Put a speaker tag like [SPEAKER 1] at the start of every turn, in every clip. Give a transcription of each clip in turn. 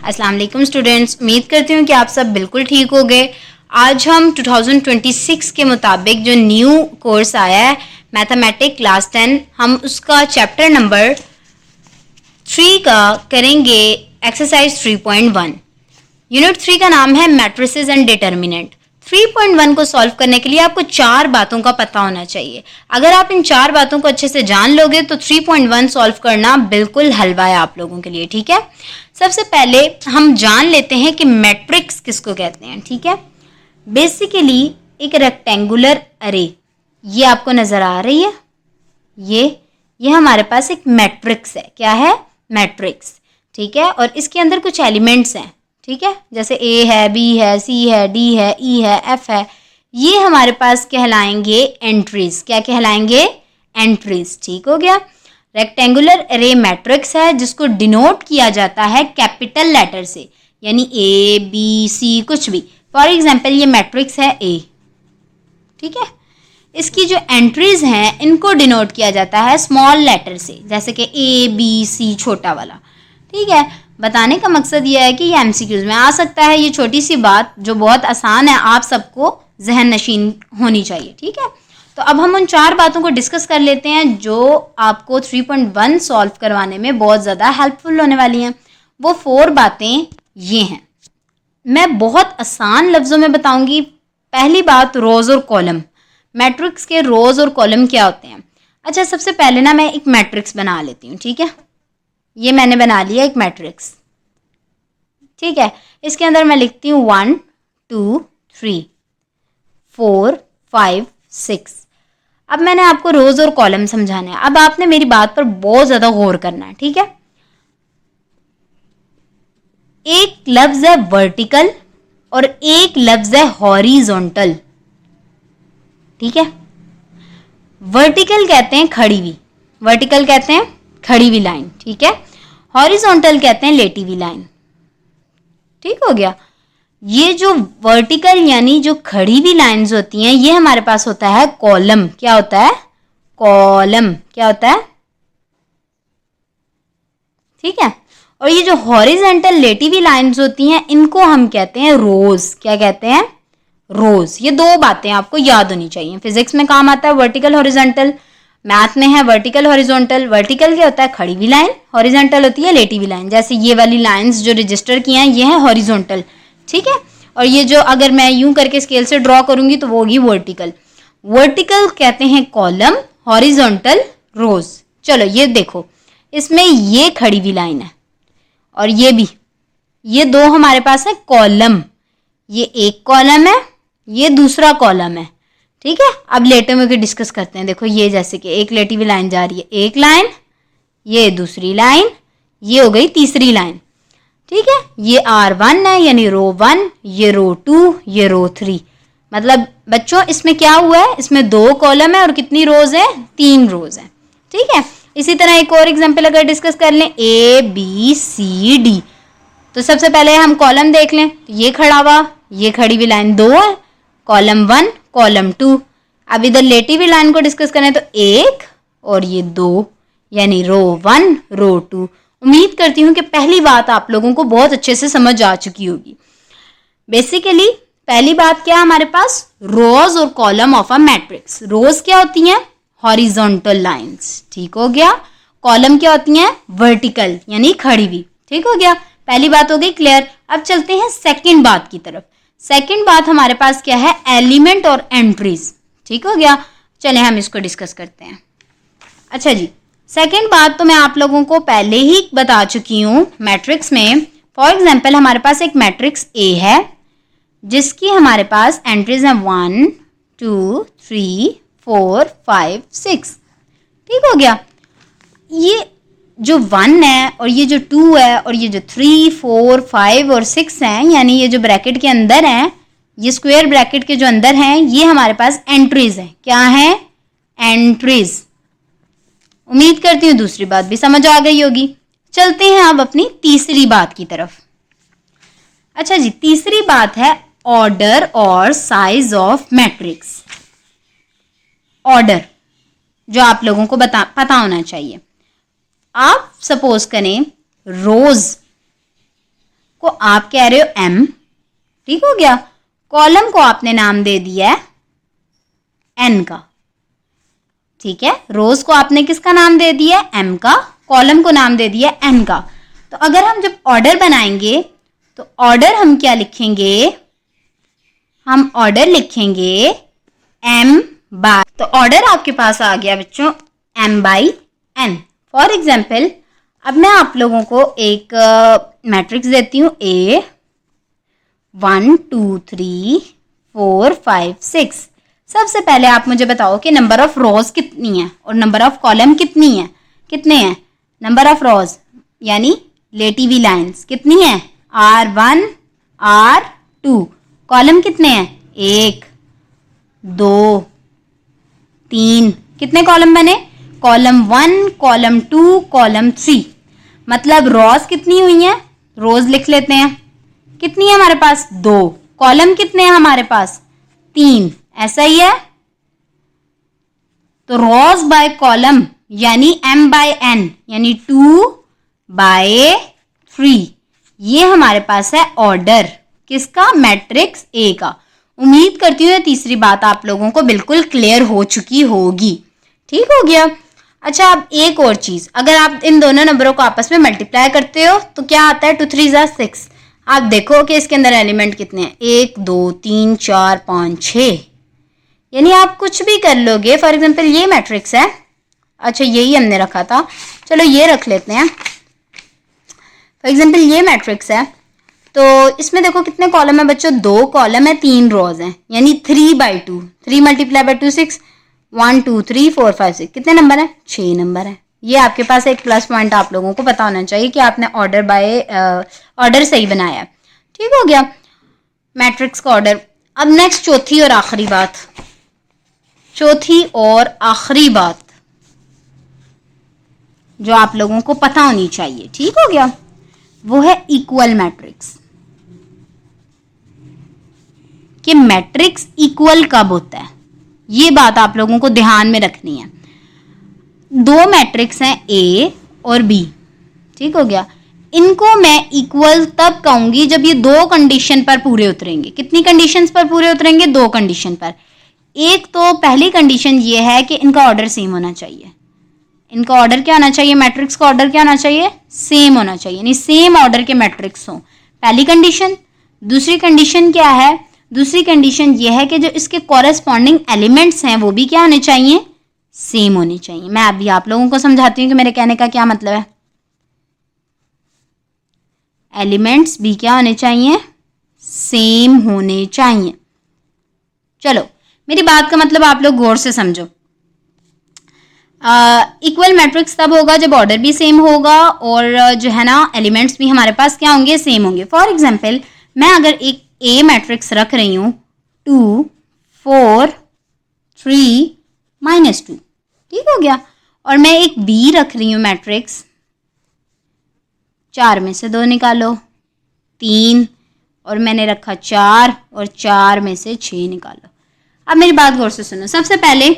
[SPEAKER 1] अस्सलाम वालेकुम स्टूडेंट्स, उम्मीद करती हूँ कि आप सब बिल्कुल ठीक हो गए। आज हम 2026 के मुताबिक जो न्यू कोर्स आया है मैथमेटिक्स क्लास 10, हम उसका चैप्टर नंबर 3 का करेंगे एक्सरसाइज 3.1। यूनिट 3 का नाम है मैट्रिसेस एंड डिटर्मिनेंट। 3.1 को सॉल्व करने के लिए आपको 4 बातों का पता होना चाहिए। अगर आप इन 4 बातों को अच्छे से जान लोगे तो 3.1 सॉल्व करना बिल्कुल हलवा है आप लोगों के लिए। ठीक है, सबसे पहले हम जान लेते हैं कि मैट्रिक्स किसको कहते हैं। ठीक है, बेसिकली एक रेक्टेंगुलर अरे, ये आपको नजर आ रही है, ये हमारे पास एक मैट्रिक्स है। क्या है? मैट्रिक्स। ठीक है, और इसके अंदर कुछ एलिमेंट्स हैं। ठीक है, जैसे ए है, बी है, सी है, डी है, ई है, एफ है। ये हमारे पास कहलाएंगे एंट्रीज। क्या कहलाएंगे? एंट्रीज। ठीक हो गया। रेक्टेंगुलर एरे मैट्रिक्स है जिसको डिनोट किया जाता है कैपिटल लेटर से, यानी ए बी सी कुछ भी। फॉर एग्जाम्पल ये मैट्रिक्स है ए। ठीक है, इसकी जो एंट्रीज हैं इनको डिनोट किया जाता है स्मॉल लेटर से, जैसे कि ए बी सी छोटा वाला। ठीक है, बताने का मकसद ये है कि ये एमसीक्यूज में आ सकता है। ये छोटी सी बात जो बहुत आसान है, आप सबको जहन नशीन होनी चाहिए। ठीक है, तो अब हम उन 4 बातों को डिस्कस कर लेते हैं जो आपको 3.1 सॉल्व करवाने में बहुत ज़्यादा हेल्पफुल होने वाली हैं। वो 4 बातें ये हैं। मैं बहुत आसान लफ्ज़ों में बताऊंगी। पहली बात, रोज़ और कॉलम। मैट्रिक्स के रोज़ और कॉलम क्या होते हैं? अच्छा, सबसे पहले ना मैं एक मैट्रिक्स बना लेती हूँ। ठीक है, ये मैंने बना लिया एक मैट्रिक्स। ठीक है, इसके अंदर मैं लिखती हूँ 1 2 3 4 5 6। अब मैंने आपको रोज और कॉलम समझाना है। अब आपने मेरी बात पर बहुत ज्यादा गौर करना है। ठीक है, एक लफ्ज है वर्टिकल और एक लफ्ज है हॉरिजॉन्टल। ठीक है, वर्टिकल कहते हैं खड़ी हुई, वर्टिकल कहते हैं खड़ी हुई लाइन। ठीक है, हॉरिजॉन्टल कहते हैं लेटी हुई लाइन। ठीक हो गया। ये जो वर्टिकल यानी जो खड़ी हुई लाइंस होती हैं, ये हमारे पास होता है कॉलम। क्या होता है? कॉलम। क्या होता है? ठीक है, और ये जो हॉरिजॉन्टल लेटी हुई लाइंस होती हैं इनको हम कहते हैं रोज। क्या कहते हैं? रोज। ये 2 बातें आपको याद होनी चाहिए। फिजिक्स में काम आता है वर्टिकल हॉरिजॉन्टल, मैथ में है वर्टिकल हॉरिजॉन्टल। वर्टिकल क्या होता है? खड़ी हुई लाइन, हॉरिजॉन्टल होती है लेटी हुई लाइन। जैसे ये वाली लाइंस जो रजिस्टर की हैं ये है हॉरिजॉन्टल। ठीक है, और ये जो अगर मैं यूं करके स्केल से ड्रॉ करूंगी तो वो होगी वर्टिकल। वर्टिकल कहते हैं कॉलम, हॉरिजॉन्टल रोज। चलो ये देखो, इसमें ये खड़ी हुई लाइन है और ये भी, ये 2 हमारे पास है कॉलम। ये एक कॉलम है, ये दूसरा कॉलम है। ठीक है, अब लेटे में डिस्कस करते हैं। देखो ये जैसे कि एक लेटी हुई लाइन जा रही है, एक लाइन, ये दूसरी लाइन, ये हो गई तीसरी लाइन। ठीक है, ये R1 है यानी रो 1, ये रो 2, ये रो 3। मतलब बच्चों इसमें क्या हुआ है? इसमें 2 कॉलम है और कितनी रोज है? 3 रोज है। ठीक है, इसी तरह एक और एग्जांपल अगर डिस्कस कर लें, ABCD, तो सबसे पहले हम कॉलम देख लें। तो ये खड़ा हुआ, ये खड़ी हुई लाइन 2 है, कॉलम 1 कॉलम 2। अब इधर लेटी हुई लाइन को डिस्कस करें तो 1 और ये 2 यानी रो 1 रो 2। उम्मीद करती हूँ कि पहली बात आप लोगों को बहुत अच्छे से समझ आ चुकी होगी। बेसिकली पहली बात क्या है हमारे पास? रोज और कॉलम ऑफ अ मैट्रिक्स। रोज क्या होती हैं? Horizontal lines. ठीक हो गया। कॉलम क्या होती हैं? वर्टिकल यानी खड़ी हुई। ठीक हो गया, पहली बात हो गई क्लियर। अब चलते हैं सेकंड बात की तरफ। सेकंड बात हमारे पास क्या है? एलिमेंट और एंट्रीज। ठीक हो गया, चले हम इसको डिस्कस करते हैं। अच्छा जी, सेकंड बात तो मैं आप लोगों को पहले ही बता चुकी हूँ मैट्रिक्स में। फॉर एग्जाम्पल हमारे पास एक मैट्रिक्स ए है जिसकी हमारे पास एंट्रीज हैं 1 2 3 4 5 6। ठीक हो गया। ये जो 1 है और ये जो 2 है और ये जो 3 4 5 और 6 हैं, यानी ये जो ब्रैकेट के अंदर हैं, ये स्क्वायर ब्रैकेट के जो अंदर हैं, ये हमारे पास एंट्रीज हैं। क्या है? एंट्रीज। उम्मीद करती हूँ दूसरी बात भी समझ आ गई होगी। चलते हैं अब अपनी तीसरी बात की तरफ। अच्छा जी, तीसरी बात है ऑर्डर और साइज ऑफ मैट्रिक्स। ऑर्डर जो आप लोगों को पता होना चाहिए। आप सपोज करें रोज को आप कह रहे हो m, ठीक हो गया। कॉलम को आपने नाम दे दिया है n का, ठीक है। रोज को आपने किसका नाम दे दिया है m का, कॉलम को नाम दे दिया n का। तो अगर हम जब ऑर्डर बनाएंगे तो ऑर्डर हम क्या लिखेंगे, हम ऑर्डर लिखेंगे m बाय, तो ऑर्डर आपके पास आ गया बच्चों m by n। For example अब मैं आप लोगों को एक मैट्रिक्स देती हूँ A 1 2 3 4 5 6। सबसे पहले आप मुझे बताओ कि नंबर ऑफ रोज कितनी है और नंबर ऑफ कॉलम कितनी है, कितने हैं। नंबर ऑफ रोज यानी लेटी हुई लाइन्स कितनी है, R1 R2। कॉलम कितने हैं, 1 2 3। कितने कॉलम बने, कॉलम 1 कॉलम 2 कॉलम 3। मतलब रोज कितनी हुई हैं, रोज लिख लेते हैं, कितनी है हमारे पास 2। कॉलम कितने हैं हमारे पास 3, ऐसा ही है। तो रोज बाय कॉलम यानी m बाय n यानी 2 बाय 3, ये हमारे पास है ऑर्डर किसका, मैट्रिक्स A का। उम्मीद करती हूँ तीसरी बात आप लोगों को बिल्कुल क्लियर हो चुकी होगी, ठीक हो गया। अच्छा अब एक और चीज, अगर आप इन दोनों नंबरों को आपस में मल्टीप्लाई करते हो तो क्या आता है, 2 3 जा 6। आप देखो कि इसके अंदर एलिमेंट कितने हैं, 1 2 3 4 5 6, यानी आप कुछ भी कर लोगे। फॉर एग्जाम्पल ये मैट्रिक्स है, अच्छा यही हमने रखा था, चलो ये रख लेते हैं। फॉर एग्जाम्पल ये मैट्रिक्स है, तो इसमें देखो कितने कॉलम है बच्चों, 2 कॉलम है 3 रोज हैं, यानी 3 बाई 2, 3 मल्टीप्लाई बाई 2 6, 1 2 3 4 5 6, कितने नंबर है, 6 नंबर है। ये आपके पास एक प्लस पॉइंट आप लोगों को पता होना चाहिए कि आपने ऑर्डर बाय ऑर्डर सही बनाया, ठीक हो गया मैट्रिक्स का ऑर्डर। अब नेक्स्ट चौथी और आखिरी बात, चौथी और आखिरी बात जो आप लोगों को पता होनी चाहिए, ठीक हो गया, वो है इक्वल मैट्रिक्स। कि मैट्रिक्स इक्वल कब होता है, ये बात आप लोगों को ध्यान में रखनी है। 2 मैट्रिक्स हैं A और B, ठीक हो गया। इनको मैं इक्वल तब कहूंगी जब ये 2 कंडीशन पर पूरे उतरेंगे। कितनी कंडीशंस पर पूरे उतरेंगे, 2 कंडीशन पर। एक तो पहली कंडीशन ये है कि इनका ऑर्डर सेम होना चाहिए। इनका ऑर्डर क्या होना चाहिए, मैट्रिक्स का ऑर्डर क्या होना चाहिए, सेम होना चाहिए, यानी सेम ऑर्डर के मैट्रिक्स हों, पहली कंडीशन। दूसरी कंडीशन क्या है, दूसरी कंडीशन ये है कि जो इसके कॉरेस्पॉन्डिंग एलिमेंट्स हैं वो भी क्या होने चाहिए, सेम होने चाहिए। मैं अभी आप लोगों को समझाती हूँ कि मेरे कहने का क्या मतलब है। एलिमेंट्स भी क्या होने चाहिए, सेम होने चाहिए। चलो मेरी बात का मतलब आप लोग गौर से समझो। इक्वल मैट्रिक्स तब होगा जब ऑर्डर भी सेम होगा और जो है ना एलिमेंट्स भी हमारे पास क्या होंगे, सेम होंगे। फॉर एग्जाम्पल मैं अगर एक A मैट्रिक्स रख रही हूँ 2 4 3 -2, ठीक हो गया, और मैं एक B रख रही हूँ मैट्रिक्स 4 में से 2 निकालो 3, और मैंने रखा 4 और 4 में से 6 निकालो। अब मेरी बात गौर से सुनो। सबसे पहले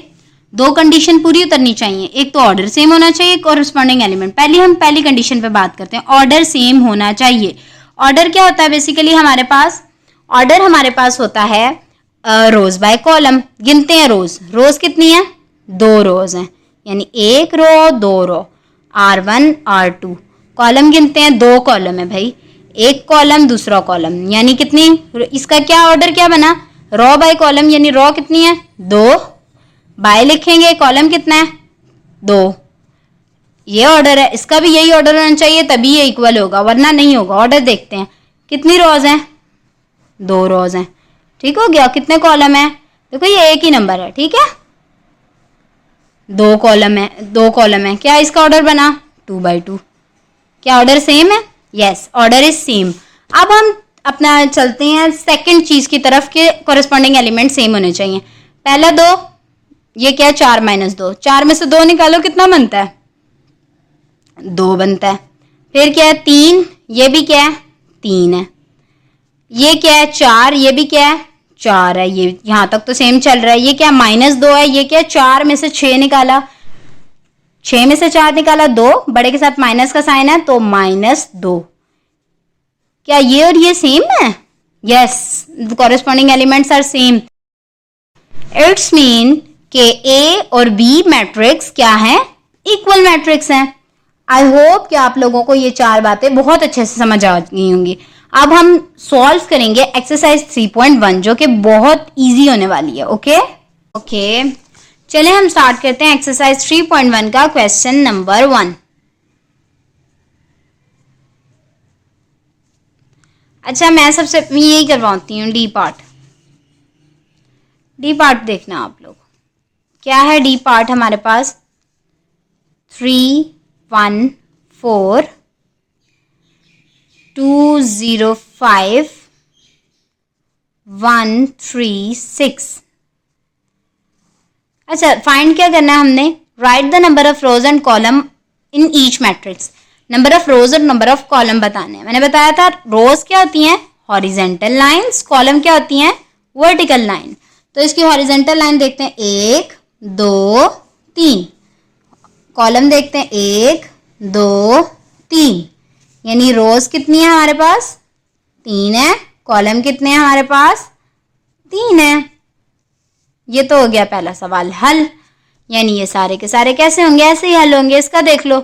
[SPEAKER 1] 2 कंडीशन पूरी उतरनी चाहिए, एक तो ऑर्डर सेम होना चाहिए, कॉरेस्पॉन्डिंग एलिमेंट। पहले हम पहली कंडीशन पे बात करते हैं, ऑर्डर सेम होना चाहिए। ऑर्डर क्या होता है बेसिकली हमारे पास, ऑर्डर हमारे पास होता है रोज बाय कॉलम। गिनते हैं रोज, रोज कितनी है, 2 रोज हैं, यानी 1 रो 2 रो, R1 R2। कॉलम गिनते हैं, 2 कॉलम है भाई, एक कॉलम दूसरा कॉलम, यानी कितनी, इसका क्या ऑर्डर क्या बना, रो बाय कॉलम, यानी रो कितनी है 2, बाय लिखेंगे, कॉलम कितना है 2, ये ऑर्डर है। इसका भी यही ऑर्डर होना चाहिए तभी ये इक्वल होगा, वरना नहीं होगा। ऑर्डर देखते हैं कितनी रोज हैं, 2 रोज हैं, ठीक हो गया। कितने कॉलम है, देखो ये एक ही नंबर है, ठीक है, 2 कॉलम है, 2 कॉलम है। क्या इसका ऑर्डर बना 2 बाई 2। क्या ऑर्डर सेम है, यस ऑर्डर इज सेम। अब हम अपना चलते हैं सेकंड चीज की तरफ के कॉरेस्पॉन्डिंग एलिमेंट सेम होने चाहिए। पहला 2, ये क्या है 4 - 2, 4 में से 2 निकालो, कितना बनता है 2 बनता है। फिर क्या है 3, ये भी क्या है 3 है। ये क्या है 4, ये भी क्या है 4 है, ये यहां तक तो सेम चल रहा है। ये क्या -2 है, ये क्या 4 में से 6 निकाला, 6 में से 4 निकाला 2, बड़े के साथ माइनस का साइन है तो -2। क्या ये और ये सेम है? Yes, the corresponding elements are same. It's mean के ए और बी मैट्रिक्स क्या है? इक्वल मैट्रिक्स हैं। आई होप कि आप लोगों को ये चार बातें बहुत अच्छे से समझ आ गई होंगी। अब हम सॉल्व करेंगे एक्सरसाइज 3.1 जो कि बहुत इजी होने वाली है। ओके, चले हम स्टार्ट करते हैं एक्सरसाइज 3.1 का क्वेश्चन नंबर 1। अच्छा, मैं सबसे यही करवाती हूँ डी पार्ट। डी पार्ट देखना आप लोग, क्या है डी पार्ट हमारे पास? 3 1 4 2 0 5 1 3 6। अच्छा, फाइंड क्या करना है हमने? Right the number of rose and column in each matrix. Number of रोज और नंबर ऑफ कॉलम बताने हैं। मैंने बताया था रोज क्या होती हैं? Horizontal lines. कॉलम क्या होती हैं? Vertical line. तो इसकी हॉरिजेंटल लाइन देखते हैं 1 2 3। कॉलम देखते हैं 1 2 3, यानी रोज कितनी है हमारे पास? 3 है। कॉलम कितने हैं हमारे पास? 3 है। ये तो हो गया पहला सवाल हल। यानी ये सारे के सारे कैसे होंगे? ऐसे ही हल होंगे। इसका देख लो,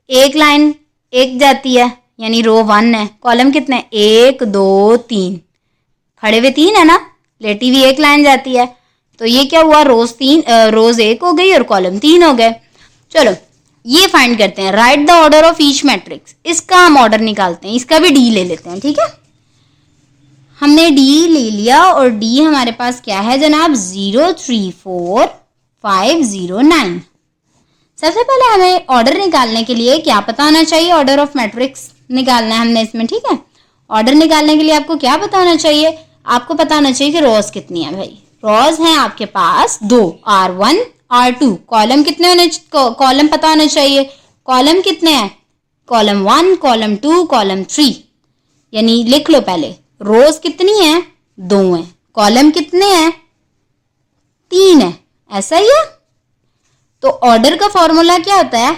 [SPEAKER 1] एक लाइन एक जाती है यानी रो 1 है। कॉलम कितने? 1 2 3। खड़े हुए 3 है ना, लेटी हुई एक लाइन जाती है। तो ये क्या हुआ? रोज 1 हो गई और कॉलम 3 हो गए। चलो ये फाइंड करते हैं। Right the order of each matrix. इसका हम ऑर्डर निकालते हैं, इसका भी डी ले लेते हैं। ठीक है, हमने डी ले लिया और डी हमारे पास क्या है जनाब? 0 3 4 5 0 9। सबसे पहले हमें ऑर्डर निकालने के लिए क्या पता होना चाहिए? ऑर्डर ऑफ मैट्रिक्स निकालना है हमने इसमें। ठीक है, ऑर्डर निकालने के लिए आपको क्या पता होना चाहिए? आपको पता होना चाहिए कि रोज कितनी है। भाई रोज हैं आपके पास 2, R1 R2। कॉलम कितने होने? कॉलम पता होना चाहिए। कॉलम कितने हैं? Column 1 column 2 column 3। यानी लिख लो पहले, रोज कितनी है? 2 है। कॉलम कितने हैं? 3 है। ऐसा ही है। तो ऑर्डर का फॉर्मूला क्या होता है?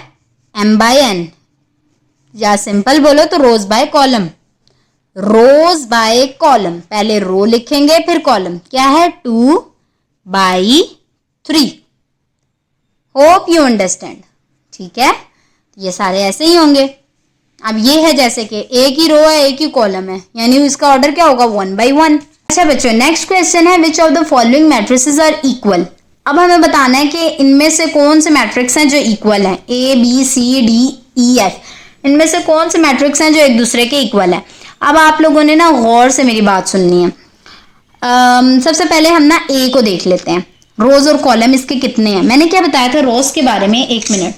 [SPEAKER 1] m/n, या सिंपल बोलो तो rows by column. Rows by column, पहले रो लिखेंगे फिर कॉलम। क्या है? 2/3। Hope you understand. ठीक है, ये सारे ऐसे ही होंगे। अब ये है जैसे कि एक ही रो है एक ही कॉलम है, यानी इसका ऑर्डर क्या होगा? 1/1। अच्छा बच्चों, नेक्स्ट क्वेश्चन है which of the following matrices are equal. अब हमें बताना है कि इनमें से कौन से मैट्रिक्स हैं जो इक्वल हैं। A B C D E F, इनमें से कौन से मैट्रिक्स हैं जो एक दूसरे के इक्वल हैं। अब आप लोगों ने ना गौर से मेरी बात सुननी है। सबसे पहले हम ना ए को देख लेते हैं। रोज और कॉलम इसके कितने हैं? मैंने क्या बताया था रोज के बारे में? 1 मिनट।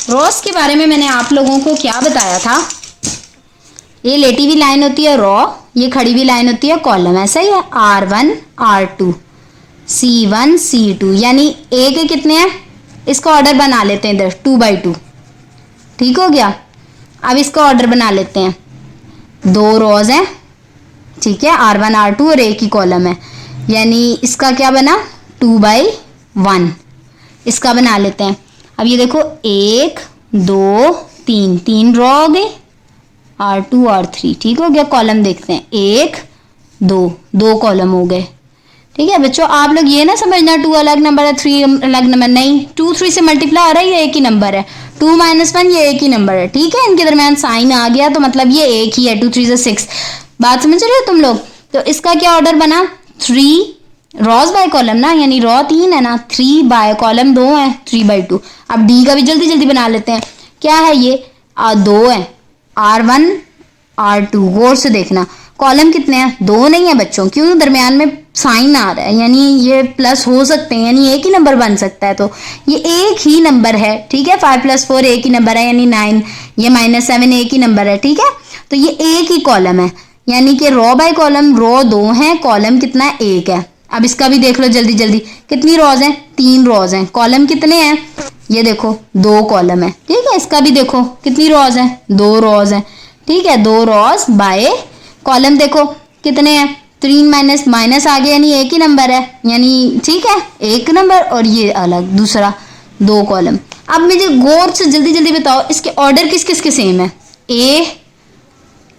[SPEAKER 1] रोज के बारे में मैंने आप लोगों को क्या बताया था? ये लेटी हुई लाइन होती है रो, ये खड़ी हुई लाइन होती है कॉलम। ऐसा ही है, R1 R2 C1 C2, यानी ए के कितने हैं? इसका ऑर्डर बना लेते हैं इधर 2/2। ठीक हो गया। अब इसका ऑर्डर बना लेते हैं। 2 रोज हैं, ठीक है, R1 R2 और एक ही कॉलम है, यानी इसका क्या बना? 2/1। इसका बना लेते हैं। अब ये देखो 1 2 3, 3 रो हो गई, R2 R3। ठीक हो गया। कॉलम देखते हैं 1 2, 2 कॉलम हो गए। ठीक है बच्चों, आप लोग ये ना समझना 2 अलग नंबर है 3 अलग नंबर, नहीं। 2 3 से मल्टीप्लाई हो रहा है, ये एक ही नंबर है। 2 - 1 ये एक ही नंबर है। ठीक है, इनके दरमियान साइन आ गया तो मतलब ये एक ही है। 2 3 से 6, बात समझ रहे हो तुम लोग? तो इसका क्या ऑर्डर बना? 3 रॉज बाय कॉलम ना, यानी रॉ 3 है ना, 3 बाय कॉलम 2 है, 3/2। अब डी का भी जल्दी जल्दी बना लेते हैं। क्या है ये? 2 है, R1 R2। गौर से देखना, कॉलम कितने हैं? 2 नहीं है बच्चों, क्यों? दरमियान में साइन आ रहा है, यानी ये प्लस हो सकते हैं, यानी एक ही नंबर बन सकता है। तो ये एक ही नंबर है। ठीक है, 5 + 4 एक ही नंबर है, यानी 9। ये -7 एक ही नंबर है। ठीक है, तो ये एक ही कॉलम है, यानी कि रो बाय कॉलम रो 2 है, कॉलम कितना है? 1 है। अब इसका भी देख लो जल्दी जल्दी, कितनी रोज हैं? 3 रोज हैं। कॉलम कितने हैं? ये देखो 2 कॉलम है। ठीक है, इसका भी देखो कितनी रोज हैं? 2 रोज हैं। ठीक है, 2 रोज बाय कॉलम देखो कितने हैं? 3 माइनस आ गया, यानी एक ही नंबर है, यानी ठीक है एक नंबर, और ये अलग दूसरा 2 कॉलम। अब मुझे गौर से जल्दी जल्दी बताओ इसके ऑर्डर किस किस के सेम है। ए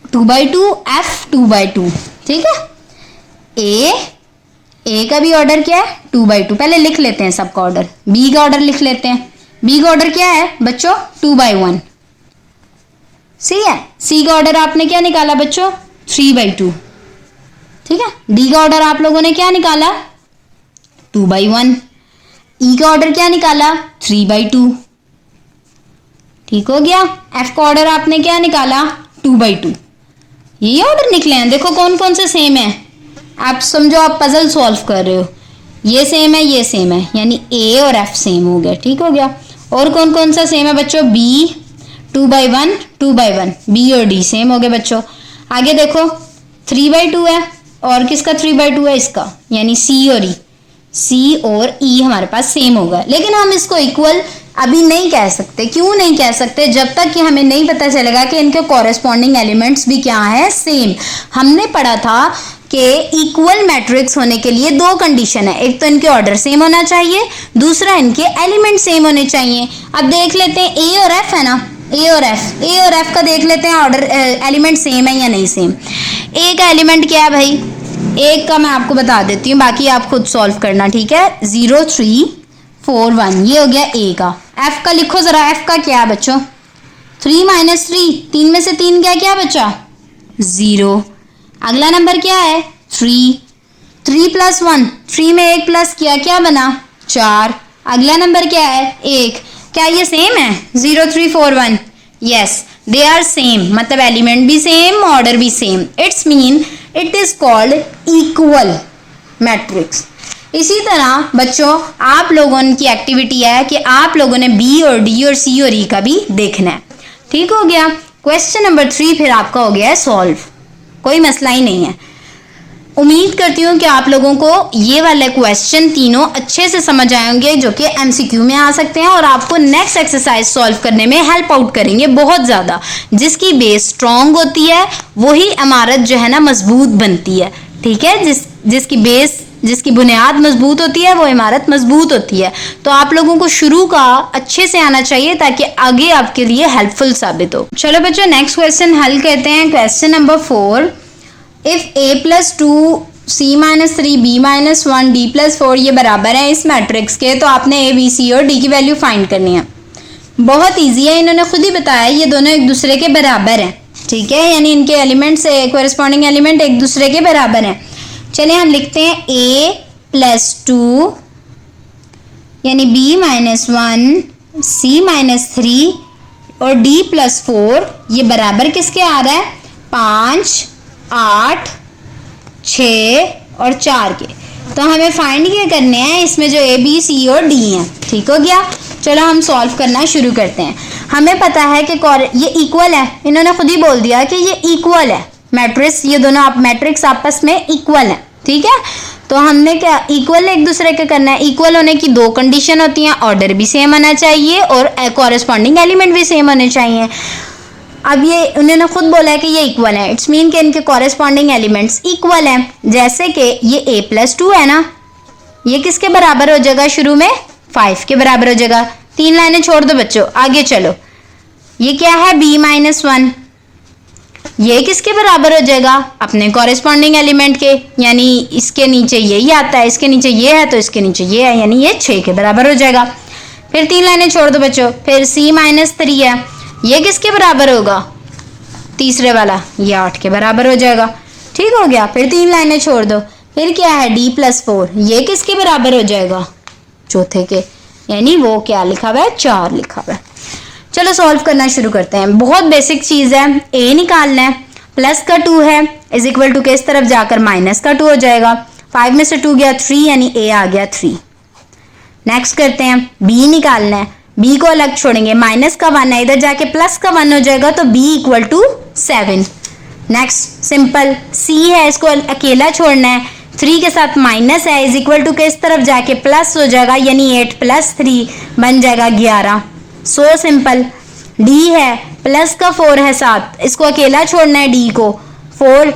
[SPEAKER 1] 2/2, एफ 2/2, ठीक है। ए का भी ऑर्डर क्या है 2/2, पहले लिख लेते हैं सबका ऑर्डर। बी का ऑर्डर लिख लेते हैं, बी का ऑर्डर क्या है बच्चों 2/1, सही है। सी का ऑर्डर आपने क्या निकाला बच्चों 3/2, ठीक है। डी का ऑर्डर आप लोगों ने क्या निकाला 2/1। ई का ऑर्डर क्या निकाला 3/2, ठीक हो गया। एफ का ऑर्डर आपने क्या निकाला 2/2। ये ऑर्डर निकले हैं, देखो कौन कौन से सेम है। आप समझो आप पजल सॉल्व कर रहे हो, ये सेम है ये सेम है, यानी ए और एफ सेम हो गया, ठीक हो गया। और कौन कौन सा सेम है बच्चों बी 2/1 2/1, बी और डी सेम हो गए बच्चों। आगे देखो 3/2 है और किसका 3/2 है इसका, यानी सी और ई, सी और ई हमारे पास सेम होगा। लेकिन हम इसको इक्वल अभी नहीं कह सकते, क्यों नहीं कह सकते, जब तक कि हमें नहीं पता चलेगा कि इनके कॉरेस्पॉन्डिंग एलिमेंट्स भी क्या है सेम। हमने पढ़ा था कि इक्वल मैट्रिक्स होने के लिए दो कंडीशन है, एक तो इनके ऑर्डर सेम होना चाहिए, दूसरा इनके एलिमेंट सेम होने चाहिए। अब देख लेते हैं ए और एफ है ना, ए और एफ का देख लेते हैं ऑर्डर एलिमेंट सेम है या नहीं सेम। ए का एलिमेंट क्या है भाई, एक का मैं आपको बता देती हूँ, बाकी आप खुद सॉल्व करना, ठीक है। 0 3 4 1, ये हो गया ए का। एफ का लिखो जरा, एफ का क्या है बच्चों 3 - 3, 3 में से 3 क्या क्या बचा 0। अगला नंबर क्या है 3, 3 + 1, 3 में 1 प्लस किया क्या बना 4। अगला नंबर क्या है 1, क्या ये सेम है 0 3 4 1, यस दे आर सेम, मतलब एलिमेंट भी सेम ऑर्डर भी same, it's mean it is called equal matrix. इसी तरह बच्चों आप लोगों की एक्टिविटी है कि आप लोगों ने बी और डी और सी और ई का भी देखना है, ठीक हो गया। क्वेश्चन नंबर 3 फिर आपका हो गया है सॉल्व, कोई मसला ही नहीं है। उम्मीद करती हूँ कि आप लोगों को ये वाले क्वेश्चन तीनों अच्छे से समझ आएंगे, जो कि एमसीक्यू में आ सकते हैं और आपको नेक्स्ट एक्सरसाइज सॉल्व करने में हेल्प आउट करेंगे बहुत ज़्यादा। जिसकी बेस स्ट्रांग होती है वही इमारत जो है ना मजबूत बनती है, ठीक है। जिसकी बुनियाद मजबूत होती है वो इमारत मजबूत होती है। तो आप लोगों को शुरू का अच्छे से आना चाहिए ताकि आगे आपके लिए हेल्पफुल साबित हो। चलो बच्चों नेक्स्ट क्वेश्चन हल करते हैं। Question number 4, if a + 2 c - 3 b - 1 d + 4 ये बराबर है इस मैट्रिक्स के, तो आपने a b c और d की वैल्यू फाइंड करनी है। बहुत ईजी है, इन्होंने खुद ही बताया ये दोनों एक दूसरे के बराबर हैं, ठीक है, यानी इनके एलिमेंट से कोरेस्पॉन्डिंग एलिमेंट एक दूसरे के बराबर हैं। चलिए हम लिखते हैं a + 2 यानी b - 1 c - 3 और d + 4 ये बराबर किसके आ रहा है 5 8 6 और 4 के। तो हमें फाइंड क्या करने हैं इसमें जो ए बी सी और डी हैं, ठीक हो गया। चलो हम सॉल्व करना शुरू करते हैं। हमें पता है कि ये इक्वल है, इन्होंने खुद ही बोल दिया कि ये इक्वल है मैट्रिक्स, ये दोनों आप मैट्रिक्स आपस में इक्वल है, ठीक है। तो हमने क्या इक्वल एक दूसरे के करना है। इक्वल होने की दो कंडीशन होती हैं, ऑर्डर भी सेम होना चाहिए और कॉरेस्पॉन्डिंग एलिमेंट भी सेम होने चाहिए। अब ये उन्होंने खुद बोला है कि ये इक्वल है, इट्स मीन कि इनके कॉरेस्पॉन्डिंग एलिमेंट्स इक्वल हैं। जैसे कि ये a + 2 है ना, ये किसके बराबर हो जाएगा शुरू में 5 के बराबर हो जाएगा। 3 लाइनें छोड़ दो बच्चों, आगे चलो। ये क्या है b - 1, ये किसके बराबर हो जाएगा अपने कॉरेस्पॉन्डिंग एलिमेंट के, यानी इसके नीचे यही आता है, इसके नीचे ये है तो इसके नीचे ये है, यानी ये 6 के बराबर हो जाएगा। फिर 3 लाइनें छोड़ दो बच्चों, फिर c - 3 है, ये किसके बराबर होगा तीसरे वाला, ये 8 के बराबर हो जाएगा, ठीक हो गया। फिर 3 लाइनें छोड़ दो, फिर क्या है d + 4, ये किसके बराबर हो जाएगा चौथे के, यानी वो क्या लिखा हुआ है 4 लिखा हुआ है। चलो सॉल्व करना शुरू करते हैं। बहुत बेसिक चीज़ है, a निकालना है, प्लस का 2 है इज इक्वल टू के इस तरफ जाकर माइनस का 2 हो जाएगा। 5 में से 2 गया 3, यानी a आ गया 3। नेक्स्ट करते हैं, b निकालना है, b को अलग छोड़ेंगे, माइनस का 1 है, इधर जाके प्लस का 1 हो जाएगा तो b = 7। नेक्स्ट सिंपल, c है, इसको अकेला छोड़ना है, 3 के साथ माइनस है इज इक्वल टू के इस तरफ जाके प्लस हो जाएगा, यानी 8 + 3 बन जाएगा 11। So simple. d है, प्लस का 4 है साथ, इसको अकेला छोड़ना है d को, 4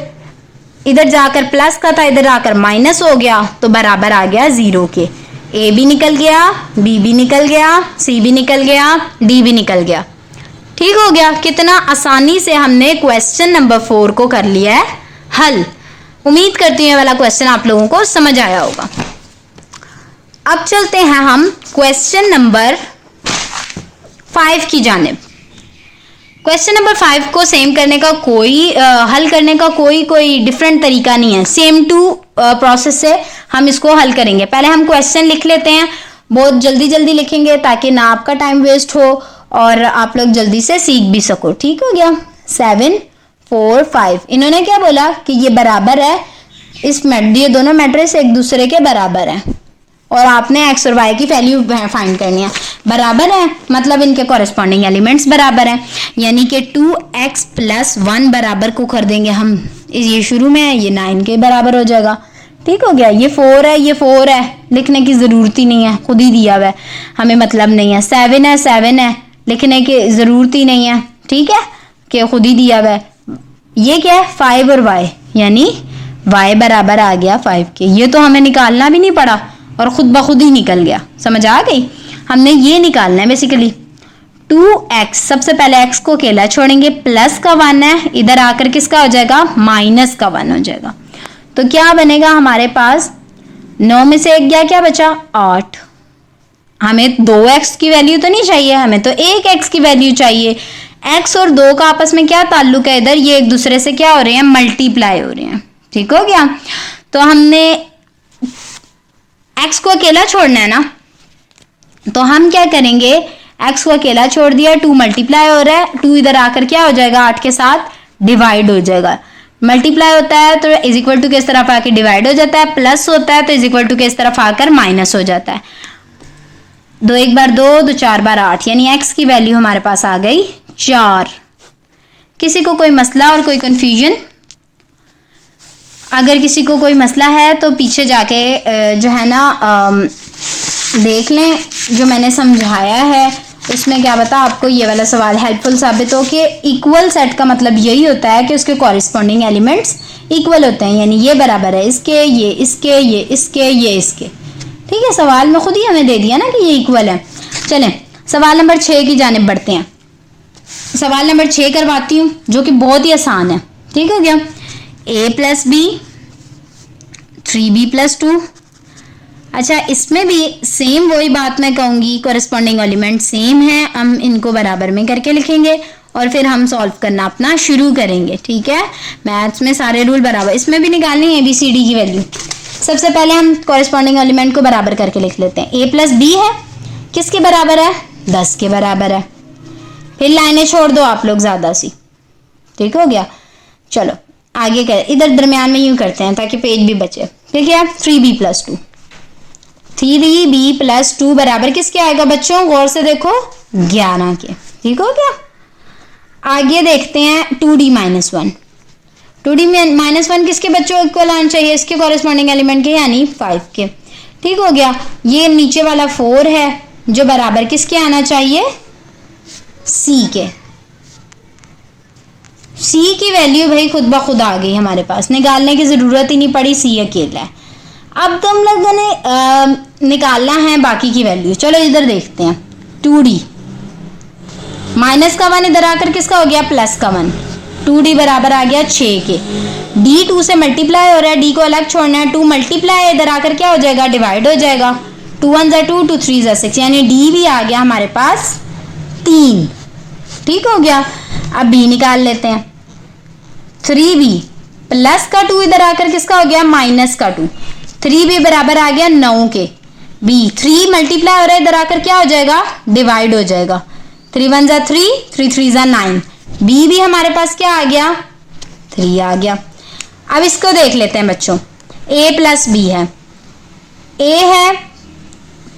[SPEAKER 1] इधर जाकर प्लस का था, इधर आकर माइनस हो गया तो बराबर आ गया 0 के। ए भी निकल गया, बी भी निकल गया, सी भी निकल गया, डी भी निकल गया। ठीक हो गया। कितना आसानी से हमने क्वेश्चन नंबर 4 को कर लिया है हल। उम्मीद करती हूँ ये वाला क्वेश्चन आप लोगों को समझ आया होगा। अब चलते हैं हम क्वेश्चन नंबर 5 की जानिब। क्वेश्चन नंबर 5 को सेम करने का हल करने का कोई डिफरेंट तरीका नहीं है। सेम टू प्रोसेस से हम इसको हल करेंगे। पहले हम क्वेश्चन लिख लेते हैं, बहुत जल्दी जल्दी लिखेंगे ताकि ना आपका टाइम वेस्ट हो और आप लोग जल्दी से सीख भी सको। ठीक हो गया। 7 4 5 इन्होंने क्या बोला कि ये बराबर है, ये दोनों मैट्रिक्स एक दूसरे के बराबर हैं और आपने एक्स और वाई की वैल्यू फाइंड करनी है। बराबर है मतलब इनके कॉरेस्पॉन्डिंग एलिमेंट्स बराबर हैं, यानी कि 2x + 1 बराबर को कर देंगे हम। ये शुरू में है, ये 9 के बराबर हो जाएगा। ठीक हो गया। ये 4 है, ये 4 है, लिखने की ज़रूरत ही नहीं है, खुद ही दिया हुआ है, हमें मतलब नहीं है। 7 है, 7 है, लिखने की ज़रूरत ही नहीं है। ठीक है कि खुद ही दिया हुआ है। ये क्या है 5 और y, यानी y बराबर आ गया 5 के। ये तो हमें निकालना भी नहीं पड़ा और खुद ब खुद ही निकल गया। समझ आ गई। हमने ये निकालना है बेसिकली 2x, सबसे पहले x को अकेला छोड़ेंगे, प्लस का 1 है, इधर आकर किसका हो जाएगा माइनस का 1 हो जाएगा। तो क्या बनेगा हमारे पास 9 में से 1 गया, क्या बचा 8। हमें 2x की वैल्यू तो नहीं चाहिए, हमें तो 1x की वैल्यू चाहिए। x और 2 का आपस में क्या ताल्लुक है, इधर ये एक दूसरे से क्या हो रहे हैं मल्टीप्लाई हो रहे हैं। ठीक हो गया। तो हमने x को अकेला छोड़ना है ना, तो हम क्या करेंगे, x को अकेला छोड़ दिया, 2 मल्टीप्लाई हो रहा है, 2 इधर आकर क्या हो जाएगा 8 के साथ डिवाइड हो जाएगा। मल्टीप्लाई होता है तो इज इक्वल टू के इस तरफ आकर डिवाइड हो जाता है, प्लस होता है तो इज इक्वल टू के इस तरफ आकर माइनस हो जाता है। 2 1 बार 2, 2 4 बार 8, यानी x की वैल्यू हमारे पास आ गई 4। किसी को कोई मसला और कोई कंफ्यूजन? अगर किसी को कोई मसला है तो पीछे जाके जो है ना देख लें, जो मैंने समझाया है उसमें क्या बता आपको ये वाला सवाल हेल्पफुल साबित हो कि इक्वल सेट का मतलब यही होता है कि उसके कॉरेस्पॉन्डिंग एलिमेंट्स इक्वल होते हैं, यानी ये बराबर है इसके, ये इसके, ये इसके, ये इसके। ठीक है, सवाल में खुद ही हमें दे दिया ना कि ये इक्वल है। चलें सवाल नंबर 6 की जानिब बढ़ते हैं। सवाल नंबर 6 करवाती हूँ जो कि बहुत ही आसान है। ठीक हो गया। a + b 3b + 2। अच्छा, इसमें भी सेम वही बात मैं कहूँगी, कॉरेस्पॉन्डिंग एलिमेंट सेम है, हम इनको बराबर में करके लिखेंगे और फिर हम सॉल्व करना अपना शुरू करेंगे। ठीक है, मैथ्स में सारे रूल बराबर, इसमें भी निकालनी है ABCD की वैल्यू। सबसे पहले हम कॉरेस्पॉन्डिंग एलिमेंट को बराबर करके लिख लेते हैं। a + b है, किसके बराबर है 10 के बराबर है। फिर लाइनें छोड़ दो आप लोग ज़्यादा सी। ठीक हो गया। चलो आगे कर, इधर दरमियान में यूं करते हैं ताकि पेज भी बचे। ठीक है, 3b + 2, 3b + 2 बराबर किसके आएगा बच्चों, गौर से देखो 11 के। ठीक हो गया। आगे देखते हैं 2d - 1, 2d - 1 किसके बच्चों इक्वल आना चाहिए, इसके कॉरेस्पॉन्डिंग एलिमेंट के, यानी 5 के। ठीक हो गया। ये नीचे वाला 4 है जो बराबर किसके आना चाहिए c के। c की वैल्यू भाई खुद ब खुद आ गई हमारे पास, निकालने की जरूरत ही नहीं पड़ी, c अकेला है। अब तुम लोगों ने निकालना है बाकी की वैल्यू। चलो इधर देखते हैं 2d माइनस का 1 इधर आकर किसका हो गया प्लस का 1, 2d बराबर आ गया 6 के। d 2 से मल्टीप्लाई हो रहा है, d को अलग छोड़ना है, 2 मल्टीप्लाई इधर आकर क्या हो जाएगा डिवाइड हो जाएगा, 2 1 = 2, 2 3 = 6, यानी d भी आ गया हमारे पास 3। ठीक हो गया। अब b निकाल लेते हैं। 3b प्लस का 2 इधर आकर किसका हो गया माइनस का 2, 3b बराबर आ गया 9 के। b 3 मल्टीप्लाई हो रहा है, इधर आकर क्या हो जाएगा डिवाइड हो जाएगा, 3 1 = 3, 3 3 = 9। b भी हमारे पास क्या आ गया 3 आ गया। अब इसको देख लेते हैं बच्चों, a + b है, a है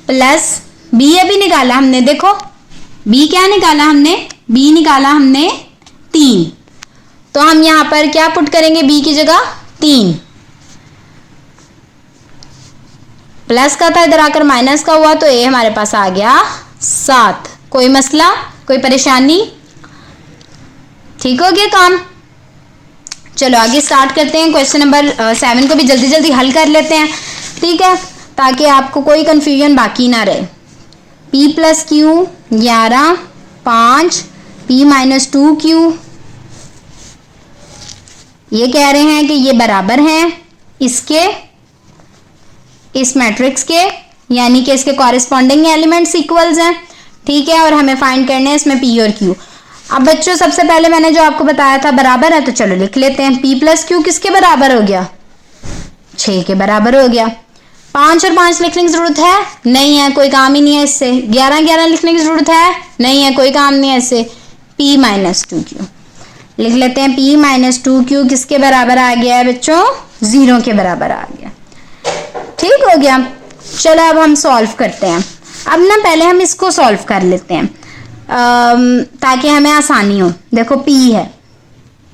[SPEAKER 1] प्लस b अभी निकाला हमने, देखो b क्या निकाला हमने, b निकाला हमने 3, तो हम यहां पर क्या पुट करेंगे b की जगह 3, प्लस का था इधर आकर माइनस का हुआ, तो a हमारे पास आ गया 7। कोई मसला कोई परेशानी? ठीक हो गया काम। चलो आगे स्टार्ट करते हैं। क्वेश्चन नंबर 7 को भी जल्दी जल्दी हल कर लेते हैं। ठीक है, ताकि आपको कोई कंफ्यूजन बाकी ना रहे। p प्लस क्यू 11, 5, p माइनस 2q, ये कह रहे हैं कि ये बराबर हैं इसके, इस मैट्रिक्स के, यानी कि इसके कॉरेस्पॉन्डिंग एलिमेंट्स इक्वल्स हैं, ठीक है। और हमें फाइंड करने हैं इसमें p और q। अब बच्चों सबसे पहले मैंने जो आपको बताया था बराबर है, तो चलो लिख लेते हैं। p प्लस क्यू किसके बराबर हो गया? 6 के बराबर हो गया। 5 और 5 लिखने की जरूरत है? नहीं है, कोई काम ही नहीं है इससे। 11, 11 लिखने की जरूरत है? नहीं है, कोई काम नहीं है इससे। p माइनस 2q लिख लेते हैं। p माइनस 2q किसके बराबर आ गया है बच्चों? 0 के बराबर आ गया। ठीक हो गया। चलो अब हम सॉल्व करते हैं। अब ना पहले हम इसको सॉल्व कर लेते हैं ताकि हमें आसानी हो। देखो p है,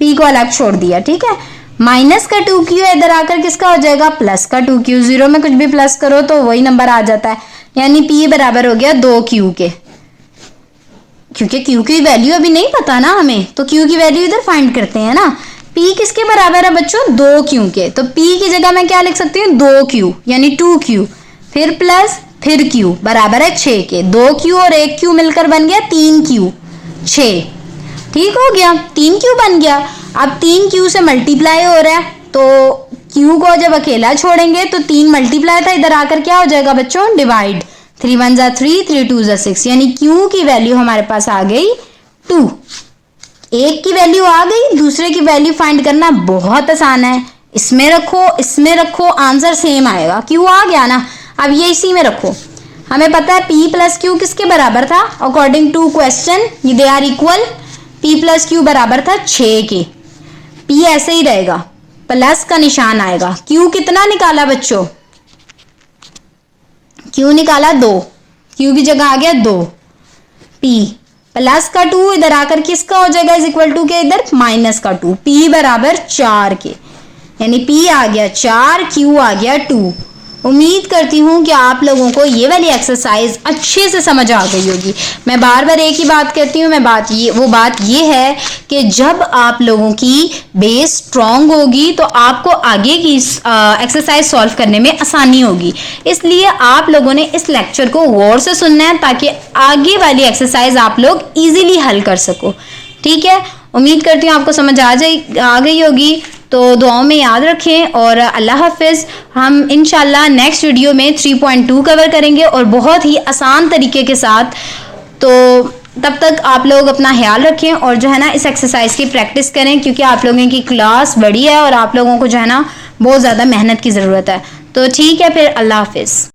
[SPEAKER 1] p को अलग छोड़ दिया, ठीक है। माइनस का 2q इधर आकर किसका हो जाएगा? प्लस का 2q। 0 में कुछ भी प्लस करो तो वही नंबर आ जाता है, यानी p बराबर हो गया 2q के। क्योंकि q की वैल्यू अभी नहीं पता ना हमें, तो q की वैल्यू इधर फाइंड करते हैं ना। p किसके बराबर है बच्चों? 2q के। तो p की जगह मैं क्या लिख सकती हूँ? 2q, यानी 2q, फिर प्लस, फिर q बराबर है 6 के। 2q और 1q मिलकर बन गया 3q, 6। ठीक हो गया, 3q बन गया। अब 3q से मल्टीप्लाई हो रहा है, तो q को जब अकेला छोड़ेंगे तो 3 मल्टीप्लाई था, इधर आकर क्या हो जाएगा बच्चों? डिवाइड। 3 1 जा 3, 3 2 जा 6, यानी q की वैल्यू हमारे पास आ गई 2। एक की वैल्यू आ गई, दूसरे की वैल्यू फाइंड करना बहुत आसान है। इसमें रखो, इसमें रखो, आंसर सेम आएगा। q आ गया ना, अब ये इसी में रखो। हमें पता है p प्लस क्यू किसके बराबर था? According to question they are equal. p प्लस क्यू बराबर था 6 के। p ऐसे ही रहेगा, प्लस का निशान आएगा। q कितना निकाला बच्चों? q निकाला 2, q की जगह आ गया 2। p प्लस का 2 इधर आकर किसका हो जाएगा? इज इक्वल टू के इधर माइनस का 2। p बराबर 4 के, यानी p आ गया 4, q आ गया 2। उम्मीद करती हूँ कि आप लोगों को ये वाली एक्सरसाइज अच्छे से समझ आ गई होगी। मैं बार बार एक ही बात कहती हूँ, वो बात ये है कि जब आप लोगों की बेस स्ट्रांग होगी तो आपको आगे की एक्सरसाइज सॉल्व करने में आसानी होगी। इसलिए आप लोगों ने इस लेक्चर को गौर से सुनना है ताकि आगे वाली एक्सरसाइज आप लोग इजीली हल कर सको। ठीक है, उम्मीद करती हूँ आपको समझ आ गई होगी। तो दुआओं में याद रखें और अल्लाह हाफिज़। हम इंशाल्लाह नेक्स्ट वीडियो में 3.2 कवर करेंगे और बहुत ही आसान तरीके के साथ। तो तब तक आप लोग अपना ख्याल रखें और जो है ना इस एक्सरसाइज की प्रैक्टिस करें, क्योंकि आप लोगों की क्लास बड़ी है और आप लोगों को जो है ना बहुत ज़्यादा मेहनत की ज़रूरत है। तो ठीक है, फिर अल्लाह हाफिज़।